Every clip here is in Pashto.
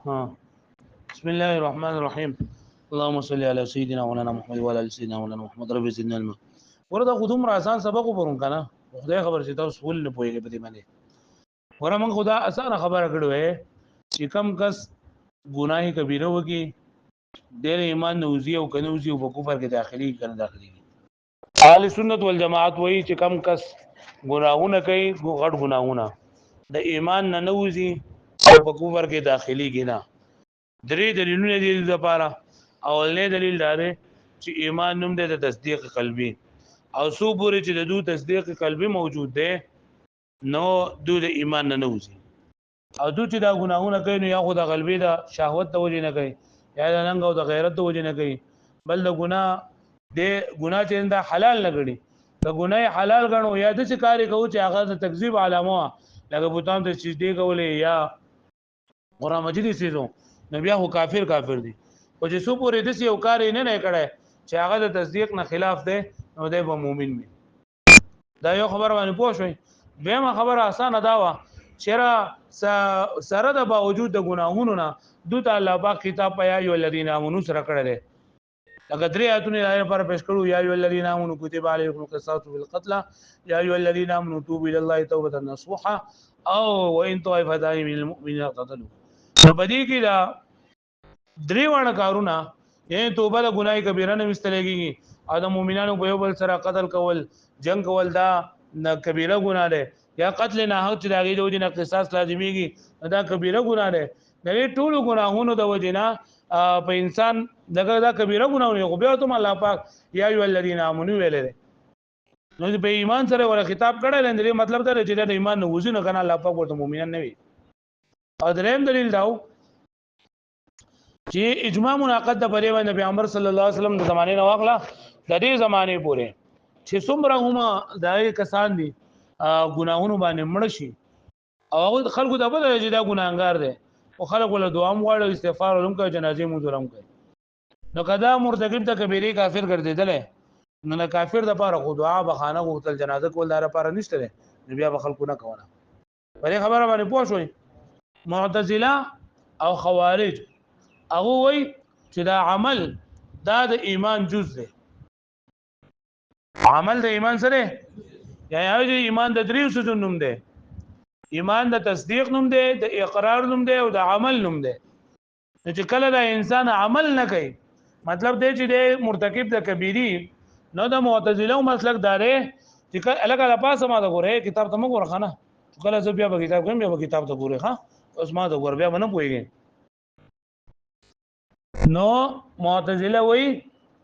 ها بسم الله الرحمن الرحيم. اللهم صل على سيدنا مولانا محمد وعلى ال سيدنا مولانا محمد رب زدنا علما. ورته خودم را آسان سبق وبرون کنه خدای خبر چې تاسو ول نه پويږي په دې باندې. ورته من خدا آسان خبره کړو چې کم کس ګناهي کبیره وکي ډېر ایمان نوزي او کنوزي او په کفر کې داخلي کنه داخلي. اهل سنت والجماعت وایي چې کم کس ګناهونه کوي غټ ګناهونه د ایمان نه نوزي او په کفر کې داخلي کینا. درې دلیلونه دي لپاره. اولنې دلیل دا دی چې ایمان نوم دی د تصدیق قلبي او سو پورې چې د دوه تصدیق قلبي موجود دی نو دوی د ایمان نه نوځي او دوی چې دا ګناهونه کوي نو یا خو د قلبي د شهوت د وجې نه کوي یا د ننګ او د غیرت د وجې نه کوي بل د ګناه چې دا حلال نه ګڼي د ګناه حلال ګڼو یا د څه کاری کوي چې هغه د تکذیب علامه لکه بوتان ته سجدي کولې یا قرآن مجید سيزو نو بیا خو کافر دي او چې سو پورې د یو کار نه کړي چې هغه د تصدیق نه خلاف دی نو دی به مؤمن وي. دا یو خبر باندې پوه شئ. دیمه خبره اسانه دا و چې سره د باوجود د ګناهونو نه دوی ته الله پاک کتاب پیا یو الذین آمنوا سره کړل لکه درې آیتونه لپاره پیش کړو یا ایو الذین آمنوا کتب علیکم القصاص فی القتل یا ایو الذین آمنوا توبوا الی الله توبه نصوحا او وان طائفتان من المؤمنین اقتتلوا. په دې کې دا درې وړ کارونه یې توبه د ګناي کبیره نه مستلېږي او د مؤمنانو په یو بل سره قتل کول جنگ کول دا کبیره ګناه ده یا قتل نه حق چې داږي د وجنه قصاص لازميږي دا کبیره ګناه ده. د ټولو ګناهونو د وجنه په انسان دغه دا کبیره ګناونه خو بیا ته الله پاک یا ایو الذین آمنوا ویلې نو په ایمان سره ور خطاب کړه لندې مطلب دا چې د ایمان نه وځي نه کنه الله پاک ورته مؤمنان نه وي. او دریم دلیل داو چې اجماع مناقض د پرې باندې پیغمبر صلی الله علیه وسلم د زمانه نه واغله د دې زمانه پورې چې څومره هم دای کسان دي ګناهونو باندې مړ شي او خلکو د بل چې دا ګناهګار دي او خلکو له دعا مو غواړي استغفار ولوم کوي جنازې مو درم کوي نو کدا مرتکب ته کبیره کافر ګرځیدل نو نه کافر د پاره خو دعا بخانه غوښتل جنازه کول دار لپاره نشته نو بیا به خلکو نه کوله. پرې خبره باندې پوه شئ. معتزله او خوارج هغه وای چې دا عمل دا د ایمان جز دی. عمل د ایمان سره یا ایمان د دریو سوزون نوم دی. ایمان د تصدیق نوم دی د اقرار نوم دی او د عمل نوم دی. چې کله دا انسان عمل نه کوي مطلب دی چې د مرتکب د کبیری نو د معتزله مسلک داره چې الګ لا پاسه ما د ګوره کتاب ته مګور خانه کله زه بیا به کتاب کوم بیا به کتاب ته ګوره ها اوس ما د ګور بیا نه پويږي. نو معتزله وای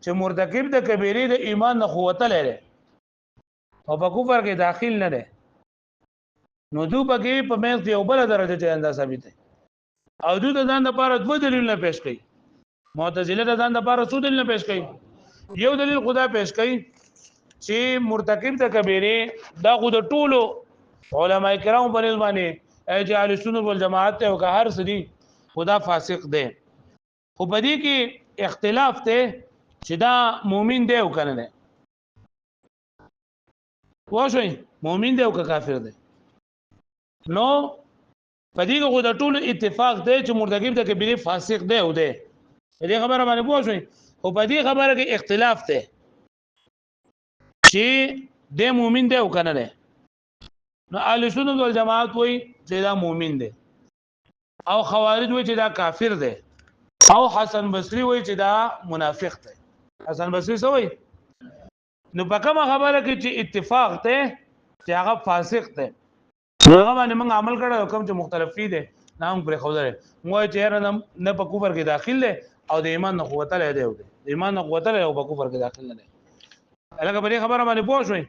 چې مرتکب د کبیره د ایمان نه قوت لري او په کفر کې داخل نه ده نو دو پکې په مېز یو بل درجه چې اندازه ثابت ده او دوی د ځان لپاره دوه دلیلونه پیش کړي. معتزله د ځان لپاره څو دلیلونه پیش کړي. یو دلیل خدا پیش کړي چې مرتکب د کبیره دا خود ټولو علما کرام په نسبت باندې اهل سنت والجماعت او که هر سدي خدا فاسق ده خو په دې کې اختلاف ته چې دا مؤمن دی او کنه نه واښوي مؤمن دی او کافر دی. نو په دې کې خو د ټولو اتفاق دی چې مرتکب د کبیره فاسق دی او دی. دې خبره باندې واښوي خو په دې خبره کې اختلاف ته چې د مؤمن دی او کنه نه. نو اهل سنت والجماعت وایي چې دا مؤمن دی او خوارج وایي چې دا کافر دی او حسن بصری وایي چې دا منافق دی. حسن بصری څه وایي نو په کومه خبره کې چې اتفاق ته چې هغه فاسق دی هغه باندې موږ عمل کړو کوم چې مختلف دي نام پر خوده مو چې نه په کفر کې داخل دی او د ایمان نه قوت لري دی د ایمان نه قوت لري او په کفر کې داخل نه دی. الګا په دې خبره باندې پوه شئ.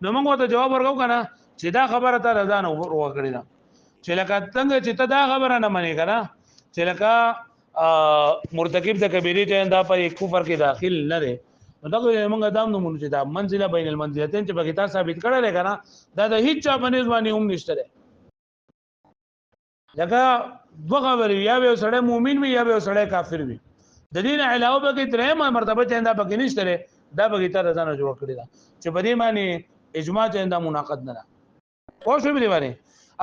نو موږ ته جواب ورکو کنه چې دا خبره ته رضا نه ورکړی دا چې لکه څنګه چې ته دا خبره نه منې کنه چې لکه مرتکب د کبیره ته دا په کفر کې داخل نه دی نو دا موږ دام نو مونږ چې دا منزله بین المنزلتين چې په کتاب ثابت کړل کنه دا د هیڅ چا باندې ځواني هم نشته ده. لکه دوه خبرې یا به سړی مؤمن وي یا به سړی کافر وي د دې نه علاوه به کې درېمه مرتبه چې دا پکې نشته ده دا به کتاب ځان جوړ کړی دا چې په دې معنی اجماع چې دا مناقض نه ده. خو شو به دی باندې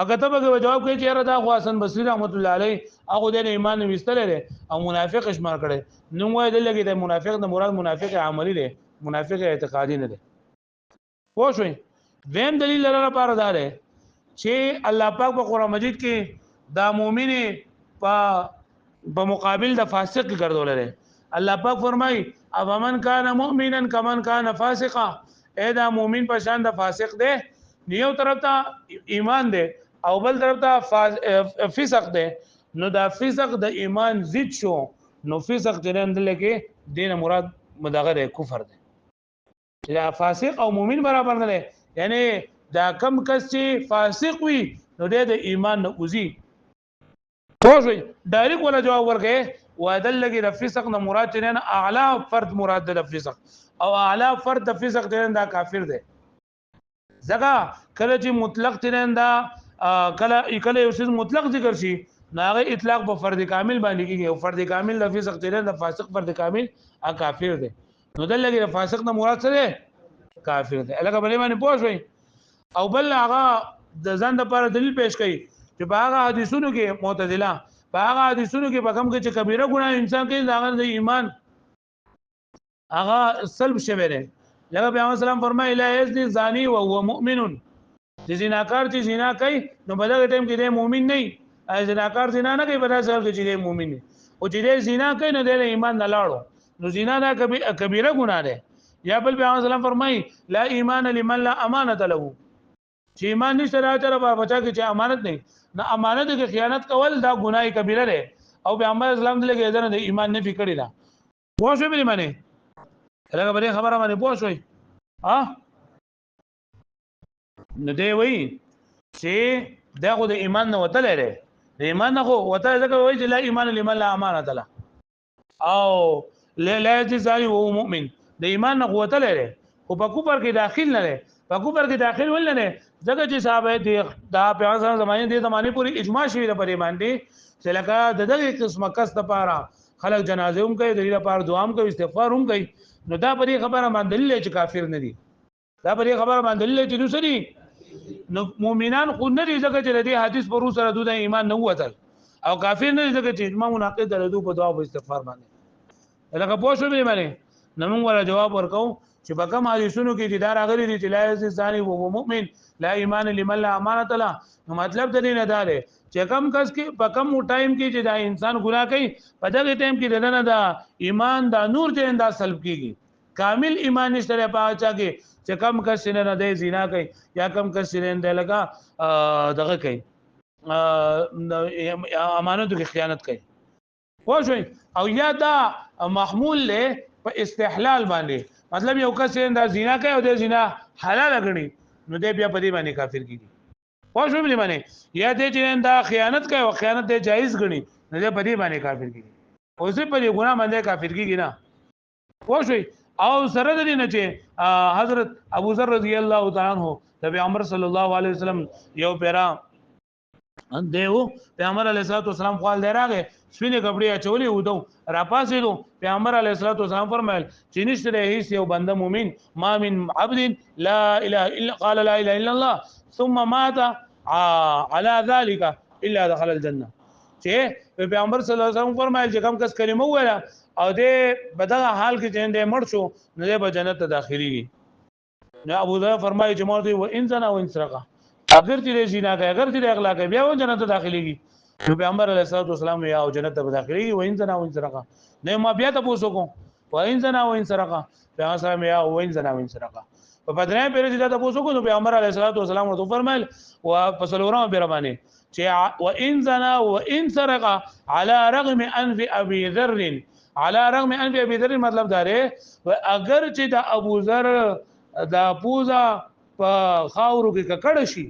اګه ته به جواب کوي چې یاره دا خو حسن بصری رحمت الله علیه هغه د ایمان وستل لري او منافق شمار کړي نو وای دلته د منافق د مراد منافق عملی دی منافق اعتقادي نه دی پوه شئ ویم دلیل لپاره دا دی چې الله پاک په قرآن مجید کې دا مؤمن په مقابل د فاسق ګرځول لري الله پاک فرمای او من کان مؤمنا کمن کان فاسقا اې دا مؤمن په شان د فاسق دی نیو طرف ته ایمان دی او بل طرف ته فسق دی نو دا فسق د ایمان ضد شو نو فسق جنن لکه دین مراد مدغه کفر دی یا فاسق او مؤمن برابر نه دی یعنی دا کم کس چې فاسق وي نو د ایمان نه اوزي خو ډایرک ولا جواب ورکړي وادل لګي د فسق نه مراد نه اعلی فرد مراد د فسق او اعلی فرد د فسق دا کافر دی ځکه کله چې مطلق ترين دا کله یو څه مطلق ذکر شي ناغه اطلاق په فرد کامل باندې کیږي او فرد کامل د فسق ترين د فاسق فرد کامل کافر دی نو دل لګي د فاسق نه مراد څه دی کافر دی الګا بلې باندې پوښوي او بل هغه د ځان لپاره دلیل پېښ کړي چې په هغه حدیثونو کې معتزله په هغه حدیثونو کې په کوم کې چې کبیره ګناه انسان کې داغه د ایمان هغه سلب شوی دی لکه پیغمبر اسلام فرمایي لا یزنی زانی وهو مؤمن چې زناکار چې زنا کوي نو په دغه ټیم کې د مؤمن نه ای زناکار زنا نه کوي په داسې حال کې چې د مؤمن نه او چې د زنا کوي نو د ایمان نه لاړو نو زنا دا کبیره ګناه ده یا بل پیغمبر اسلام فرمایي لا ایمان لمن لا امانت له چې ایمان نشته راځره په بچا کې چې امانت نه نه امانت کې خیانت کول دا ګناه کبیره ده او پیغمبر اسلام دلته کې د ایمان نه فکر ده پوه شو به معنی هغه به خبره باندې پوه شوي ها نو دی وی چې دا خو د ایمان نه وتل لري د ایمان نه خو وتل ځکه وایي چې لا ایمان لمن لا امانت له او لا یجزای وهو مؤمن د ایمان نه وتل لري او په کوپر کې داخل نه لري په کوپر کې داخل ول نه ځکه چې صحابه دي دا پیغمبر زمانه پوری اجماع شوی د پرې باندې چې لکه د دغه قسمه کس لپاره خلک جنازه هم کوي د دې لپاره دعا هم کوي استغفار هم کوي نو دا پرې خبره باندې دلیل چې کافر نه دي دا پرې خبره باندې دلیل چې دوسري نو مؤمنان خو نه دي ځکه چې د دې حدیث پر سره دوی د ایمان نه وتل او کافر نه دي ځکه چې اجماع مناقض د دوی په دعا او استغفار باندې لکه پوه شو به باندې نو موږ ولا جواب ورکو چې په کوم حدیثونو کې چې دا راغلي دي چې لا یزنی وهو مؤمن لا ایمان لمن لا امانت له نو مطلب د دې نه دا دی چې کم کس کې په کم ټایم کې چې دا انسان ګناه کوي په دغه ټایم کې دنه دا ایمان دا نور چې دا سلب کیږي کامل ایمان نشته په چا کې چې کم کس نه دی زنا کوي یا کم کس نه دی لگا دغه کوي امانتو کې خیانت کوي خو شوي او یا دا محمول له په استحلال باندې مطلب یو کس دا زنا کوي او د زنا حلال غني نو دی بیا په دې باندې کافر کیږي خو شو به معنی یا دې چې دا خیانت کوي او خیانت دې جایز غني نو دی په دې باندې کافر کیږي او زه په دې ګناه باندې کافر کیږي نه خو شو او سره د دې نه چې حضرت ابو ذر رضی الله تعالی عنہ د پیغمبر صلی الله علیه وسلم یو پیرا دیو پیغمبر علیه الصلوۃ والسلام خپل دراغه سپینې کپڑے اچولې ودو را پاسې دو پیغمبر علیه الصلوۃ والسلام فرمایل چې نشته هیڅ یو بنده مؤمن ما من عبد لا اله الا قال لا اله الا الله ثم مات على ذلك الا دخل الجنه چې پیغمبر صلی الله علیه وسلم فرمایل چې کوم کس کلمه ویله او دې بدغه حال کې چې دې مړ شو نو دې به جنت ته داخليږي نو ابو ذر فرمایي چې مړ دی و ان زنا و ان سرقه اگر چې زنا کوي اگر چې اخلاق کوي بیا و جنت ته داخليږي نو پیغمبر علیه الصلوۃ والسلام یا او جنت ته داخليږي و ان زنا و ان سرقه نه ما بیا ته پوښتنه کوم و ان زنا و ان سرقه پیغمبر سلام یا و ان زنا و ان سرقه په بدرای پیر چې دا پوښتنه کوم پیغمبر علیه الصلوۃ والسلام ورته فرمایل او فصلورم بیرمانه چې و ان زنا و ان سرقه على رغم انف ابي ذر على رغم انف ابي ذر مطلب دا دی اگر چې د ابو ذر دا پوزا په خاورو کې ککړ شي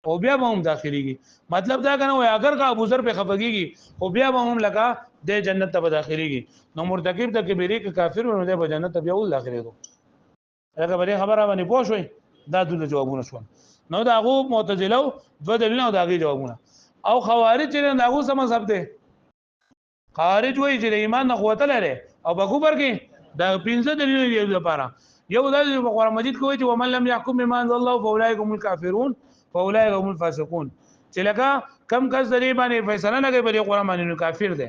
او بیا به هم داخليږي مطلب دا کنه وای اگر کا ابو ذر په خفګيږي او بیا به هم لگا د جنت ته داخليږي نو مرتکب د کبیره کې کافر ونه د جنت ته بیا ول داخليږي هغه به خبره باندې پوه شوي دا د جوابونه شو نو دا غو معتزله دو دلیل او داغي جوابونه او خوارج چې داغو سم مذهب ده خارج وای چې ایمان نه قوت لري او په کوبر کې دا 15 دلیل دی لپاره یو د قرآن مجید کوي چې ومن لم يحكم بما انزل الله فاولئك هم الكافرون فاولئك هم الفاسقون چې لکه کم کس د دې باندې فیصله نه کوي په قرآن باندې نو کافر دی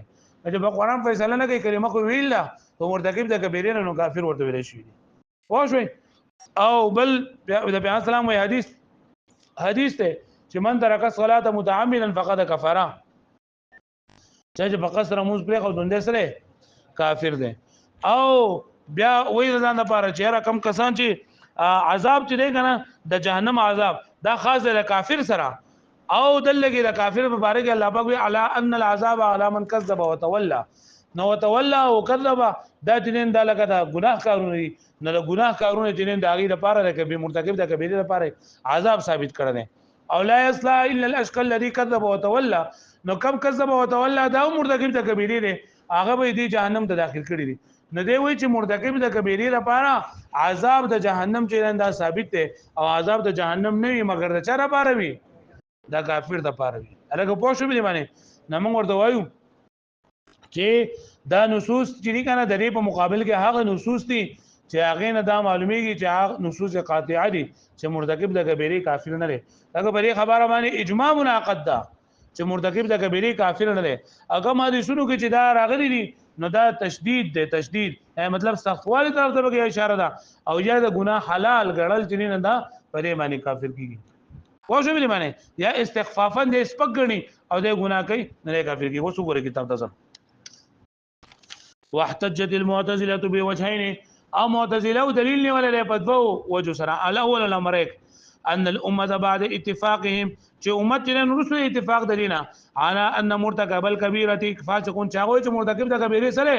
چې په قرآن فیصله نه کوي کلمه خو ویل ده او مرتکب د کبیره نو کافر ورته ویل شي پوه شئ او بل د پیغمبر اسلام وی حدیث ته چې من ترک الصلاه متعمدا فقد كفر چې په قصر موږ پرې خو دنده سره کافر دی او بیا وې ځان لپاره چې را کم کسان چې عذاب چې دی کنه د جهنم عذاب دا خاص د کافر سره او دلګي د کافر په باره کې الله پاک وی علی ان العذاب علی من كذب وتولى نو وتولى او كذب دا جنین دا لکه دا ګناه کارونه دي نه د ګناه کارونه جنین دا غي لپاره د کبیر مرتکب د کبیره لپاره عذاب ثابت کړل او لا يصلى الا الاشقى الذي كذب وتولى نو کم كذب وتولى دا مرتکب د کبیره دي هغه به دي جهنم ته داخل کړي دي نه دی وی چې مرتکب د کبیره لپاره عذاب د جهنم چې دا ثابت دی او عذاب د جهنم نه وي مگر د چا لپاره وي دا کافر د پاره وي الګ پوه شو به باندې نمنګ ورته وایو چې دا نصوص چې کنه د دې په مقابل کې هغه نصوص دي چې هغه نه دا معلومیږي چې هغه نصوص قاطعه دي چې مرتکب د کبیره کافر نه لري هغه بری خبره باندې اجماع منعقد ده چې مرتکب د کبیره کافر نه لري هغه ما دي شنو کې چې دا راغلي دي نو دا تشدید دی تشدید مطلب سختوالی طرف ته به اشاره ده او یا د ګناه حلال ګڼل چې نه ده پرې باندې کافر کیږي خو شو به معنی یا استخفافا د سپګنی او د ګناه کوي نه کافر کیږي وسو ګورې کتاب تاسو واحتجت المعتزله بوجهين او معتزله دلیل نه ولا په دوه وجه سره الاول الامر ان الامه بعد اتفاقهم چې امت نه رسول اتفاق دلینا على ان مرتكب الكبيره فاسق چاغوي چې مرتکب د کبیره سره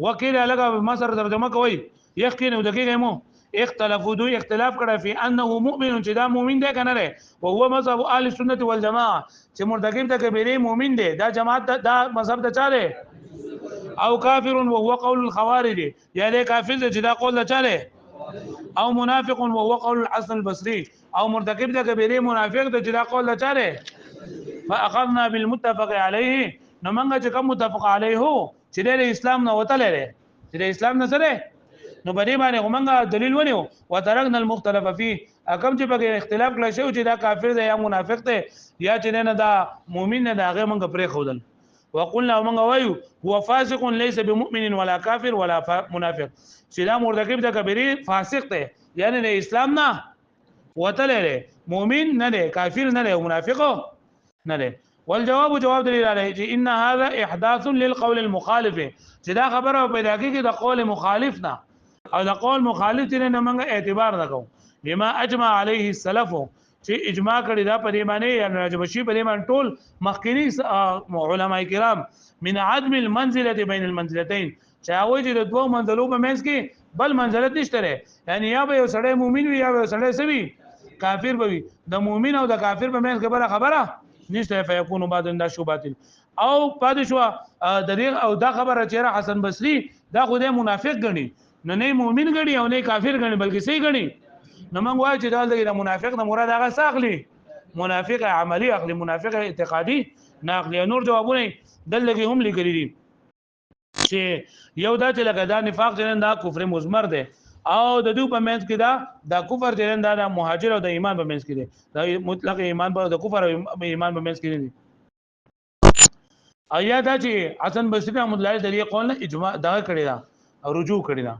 وکیل لګه مصر ترجمه کوي یقین دقیقه مو اختلافو دوی اختلاف کړه فی انه مؤمن چې دا مؤمن دی کنه لري او هو مذهب اهل سنت والجماعه چې مرتکب د کبیره مؤمن دی دا جماعت دا مذهب ته چاله او کافر وهو قول الخوارج یعنی کافر چې دا قول نه چاله او منافق وهو قول الحسن البصري او مرتکب د کبیره منافق ته چې دا قول نه چاله فاخذنا بالمتفق عليه نو موږ چې کوم متفق عليه چې د اسلام نه وته لري چې د اسلام نه سره نو باندې باندې موږ دلیل ونیو وترکنا المختلف فيه اکم چې په اختلاف کړی شو چې دا کافر دی یا منافق دی یا چې نه دا مؤمن نه دا هغه موږ پرې خودل وقلنا موږ وایو هو فاسق ليس بمؤمن ولا کافر ولا منافق چې دا مرتکب د کبیره فاسق دی یعنی د اسلام نه وته لري مؤمن نه دی کافر نه دی منافق نه دی والجواب جواب دلیل علیه چې ان هذا احداث للقول المخالف چې دا خبره پیدا کیږي د قول مخالف نه او د قول مخالف نه موږ اعتبار نکوم لما اجمع عليه السلف چې اجماع کړی دا په دې باندې یا راجبشي په دې باندې ټول مخکینی علما کرام من عدم المنزله بين المنزلتين چې هغه چې د دوه منزلو په منځ کې بل منزلت نشته یعنی یا به یو سړی مؤمن وي یا به سړی سوي کافر وي د مؤمن او د کافر په منځ کې خبره نشته فیکون بعد دا شوبات او پادشوا د دې او دا خبره چې حسن بصري دا خو د منافق غني نه مؤمن غني او نه کافر غني بلکې صحیح غني نو موږ وایو چې دا منافق نه مراد هغه ساخلی منافق عملی اخلي منافق اعتقادي ناقلی نور جوابونه دلته هم لیکلي دي چې یو دا چې لکه دا نفاق جنن دا کفر مزمر دی او د دوی په منځ کې دا کفر جنن دا مهاجر او د ایمان په منځ کې دی دا مطلق ایمان په د کفر او ایمان په منځ کې دی ایا دا چې حسن بصری رحمۃ اللہ علیہ د قول نه اجماع دا کړی دا او رجوع کړی دا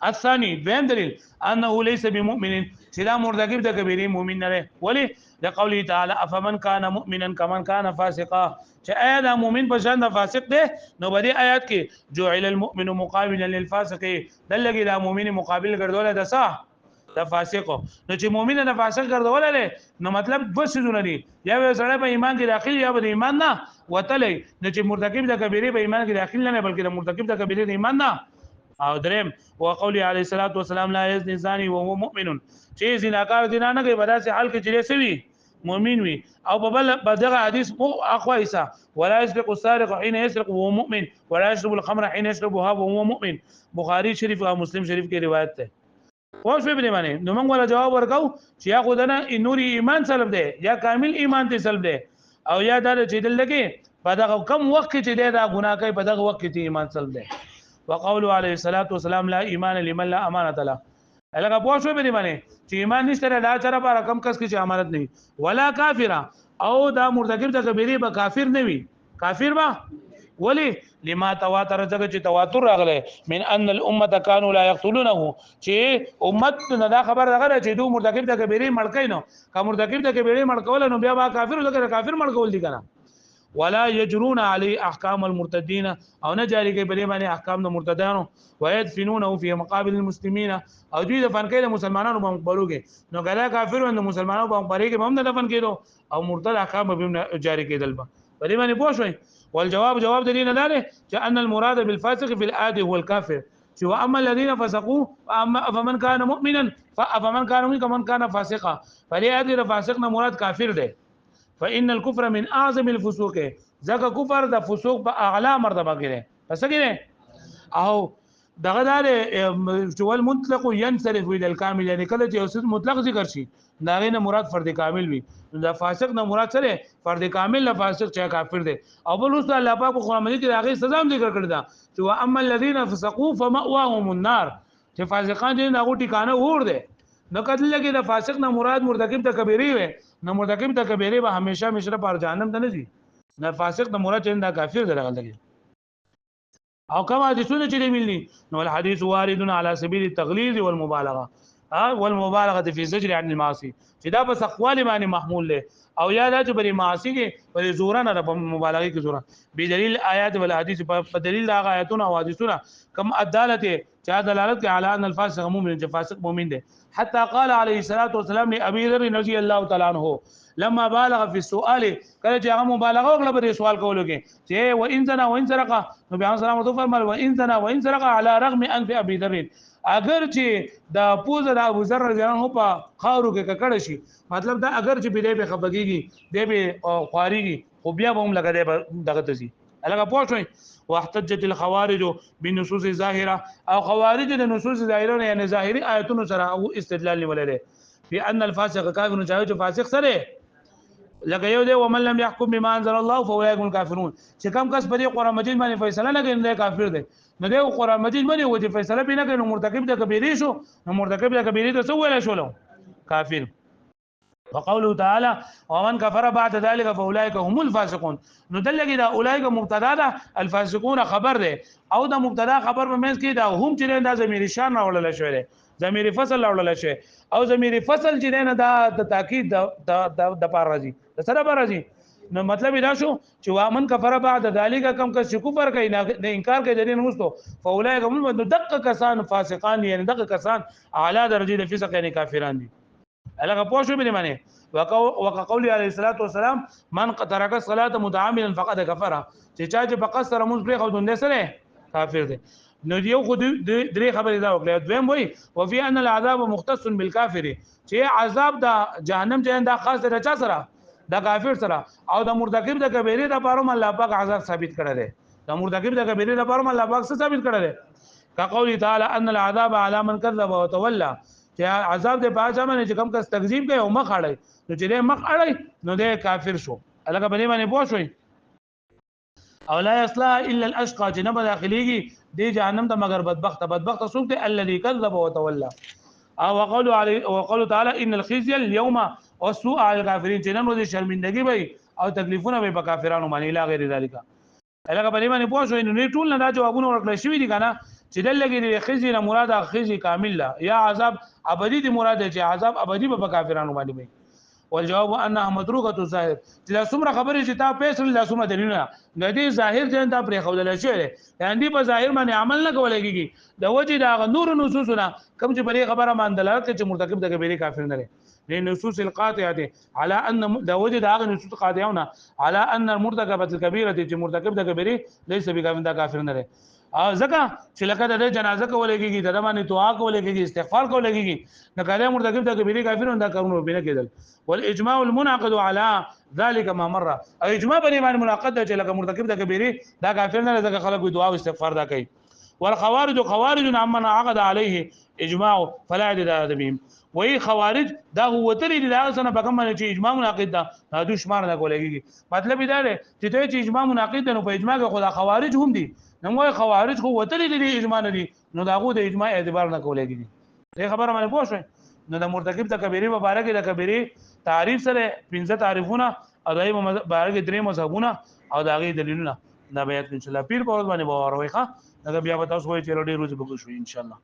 الثاني دویم دلیل انه ليس بمؤمن چې دا مرتکب د کبیره مؤمن نه دی ولی لقوله تعالی افمن كان مؤمنا كمن كان فاسقا چې ایا دا مؤمن په شان د فاسق دی نو په دې آیات کې جعل المؤمن مقابلا للفاسق دلګي دا مؤمن مقابل ګرځول د صح د فاسق نو چې مؤمن د فاسق ګرځول نو مطلب دوه څه دي یا به سره په ایمان کې داخل یا به ایمان نه وتلی نو چې مرتکب د کبیره په ایمان کې داخل نه بلکې د مرتکب د کبیره د ایمان نه او دریم وقول علیه الصلاۃ والسلام لا یزنی زانی وهو مؤمن چې زناکار دینه نه کوي په داسې حال کې چې سوي مؤمن وي او په بل بدغه حدیث مو اخوا ایسا ولا يسرق السارق حين يسرق وهو مؤمن ولا يشرب الخمر حين يشربها وهو مؤمن بخاری شریف او مسلم شریف کې روایت ده خو شو به معنی نو موږ ولا جواب ورکاو چې یا خدانه نور ایمان سلب ده یا کامل ایمان ته سلب ده او یا دا چې دلته په دغه کم وخت کې دا ګناه کوي په دغه وخت کې ایمان سلب ده وقول عليه الصلاه والسلام لا ایمان لمن لا امانه له الګه پوه شو به دی باندې چې ایمان نشته لا چر پر کم کس کې امانت نه ولا کافر او دا مرتکب د کبیره به کافر نه وي کافر با ولی لما تواتر ځکه چې تواتر راغله من ان الامه كانوا لا يقتلونه چې امت نه دا خبر راغله چې دو مرتکب د کبیره مړکای نو که مرتکب د کبیره مړکول نو بیا با کافر ځکه کافر مړکول دي کنه ولا يجرون علي احكام المرتدين او نه جاری کوي بلې باندې احکام د مرتدانو ويدفنونه في مقابل المسلمين او دوی د فن کې د مسلمانانو په مقبلوږي نو کله کافر وند مسلمانانو په مقبره کې هم نه دفن کېدو او مرتد احکام به جاری کېدل بلې باندې پوه شئ والجواب جواب دلیل نه ده چې ان المراد بالفاسق في العادي هو الكافر چې واما الذين فسقوا فمن كان مؤمنا فمن كان مؤمنا كمن كان فاسقا فلذي فاسق نه مراد کافر ده فان الكفر من اعظم الفسوق ځکه کفر د فسوق په اعلی مرتبه کې ده پس کې او دغه دار چې ول مطلق ينصرف الى الكامل یعنی کله چې اوس مطلق ذکر شي داغه نه مراد فرد کامل وي دا فاسق نه مراد سره فرد کامل نه فاسق چې کافر دي او بل اوس الله پاک قرآن مجید کې داغه سزا هم ذکر کړی دا چې اما الذين فسقوا فمأواهم النار چې فاسقان دي هغه ټکانه ور دي نو کله کې دا فاسق نه مراد مرتکب د کبیره وي نو مرتکب د کبیره به همیشه مشره پر جهنم ته نه دي نه فاسق نه مراد چې دا کافر دی راغلی او كما حدیثونه چې ملي نو الحديث وارد على سبيل التغليظ والمبالغه والمبالغه في زجر عن المعاصي چې دا په سخوالي باندې محمول له او یا دا چې بری معاصي کې پر زورا نه په مبالغه کې زورا به دلیل آیات ول حدیث په دلیل د آیاتونه او حدیثونه کم عدالت چې دلالت کوي على ان الفاسق مؤمن چې فاسق مؤمن دی حتى قال عليه الصلاه والسلام لابي ذر رضي الله تعالى عنه لما بالغ في السؤال کله چې هغه مبالغه وکړه په سوال کولو کې چې وان زنا وان سرق نو بیا سلام ورته فرمایل وان زنا وان سرق على رغم انف ابي ذر اگر چې د پوزه د ابو ذر رضی الله عنه په خاورو کې ککړ شي مطلب دا اگر چې بده به خفګيږي دی به خواريږي خو بیا به هم لګا دی دغه تسي الګه پوښوي واحتجت الخوارج بالنصوص الظاهره او خوارج د نصوص ظاهره یعنی ظاهري آیتونو سره او استدلال ولري في ان الفاسق كافر چاهي چې فاسق سره لکه یو دی ومن لم يحكم بما انزل الله فاولئك هم الكافرون چې کوم کس په دې قرآن مجید باندې فیصله نه کوي نه کافر دی نو دی قرآن مجید باندې و چې فیصله به نه کوي نو مرتکب د کبیره شو نو مرتکب د کبیره ته څه ویل شو کافر وقوله تعالى ومن كفر بعد ذلك فاولئك هم الفاسقون نو دلګي دا اولئک مبتدا ده الفاسقون خبر ده او دا مبتدا خبر په منځ کې دا هم چې دا ضمیر شان راوړل شوی دی ضمیر فصل راوړل شوی او ضمیر فصل چې نه دا د تاکید د پار راځي د سره پار راځي نو مطلب دا شو چې ومن كفر بعد ذلك کم کس کفر کوي نه انکار کوي د دین مستو فاولئک هم دقه کسان فاسقان یعنی دقه کسان اعلی درجه د فسق یعنی کافران دي الګه پوښو به معنی وقول عليه الصلاه والسلام من ترك الصلاه متعمدا فقد كفر چې چا چې بقصر موږ پرې خو دند سره کافر دي نو یو خو درې خبرې دا وکړه دویم وای او فی ان العذاب مختص بالکافر چې عذاب د جهنم چې دا خاص د چا سره د کافر سره او د مرتکب د کبیره د پاره الله پاک عذاب ثابت کړی دی د مرتکب د کبیره د پاره الله پاک څه ثابت کړی دی كقول تعالی ان العذاب على من كذب وتولى چې عذاب د پاجا باندې چې کوم کس تکذیب کوي او مخ اړي نو چې دې مخ اړي نو دې کافر شو الګا باندې باندې پوښوي او لا يصلح الا الاشقى جنب داخليږي دې جهنم ته مگر بدبخت څوک دی الذي كذب وتولى او وقالوا تعالى ان الخزي اليوم والسوء على الكافرين جنن ودي شرمندگی وي او تکلیفونه به په کافرانو باندې لا غیر ذالک الګا باندې باندې پوښوي نو ټول نه دا جوابونه ورکړل شوی دي کنه چې دلګي د خزي نه مراد خزي کامل لا یا عذاب ابدي دي مراد چې عذاب ابدي په کافرانو باندې وي والجواب انها متروکه الظاهر چې دا څومره خبرې چې تا پیسل لا څومره دلیلونه د دې ظاهر ځان ته پرې خولل شي یعنی په ظاهر باندې عمل نه کولای کیږي د وجه دا نور نصوصونه کوم چې پرې خبره مان دلالت کوي چې مرتکب د کبیره کافر نه لري نصوص القاطعه على ان د وجه دا نصوص قاطعونه على ان المرتكب الكبيره چې مرتکب د کبیره ليس بکافر نه لري ځکه چې لکه د جنازه کولای کیږي د باندې دعا کولای کیږي استغفار کولای کیږي نه کله مرتکب د کبیره کافرون دا کارونه به نه کېدل والاجماع المنعقد على ذلك ما مر اجماع باندې منعقد چې لکه مرتکب د کبیره دا کافر نه ځکه خلک دعا او استغفار دا کوي والخوارج عمن عقد عليه اجماع فلا عدد بهم وای خوارج دا هو ترې دا څنګه په کوم چې اجماع منعقد دا د شمار نه کولای کیږي مطلب دا دی چې اجماع منعقد نو په اجماع کې خدا خوارج هم دي نو خوارج خو وتلی دي اجماع نه دي نو داغه د اجماع اعتبار نه کولای کیږي دې خبره باندې پوه شئ نو د مرتکب د کبیره مبارک د کبیره تعریف سره 15 تعریفونه ادای بارګه درې مذهبونه او داغه دلیلونه دا بیا ان شاء الله پیر په ورځ باندې باور وای ښا دا بیا به تاسو وایي چې ډېر روز به شو ان شاء الله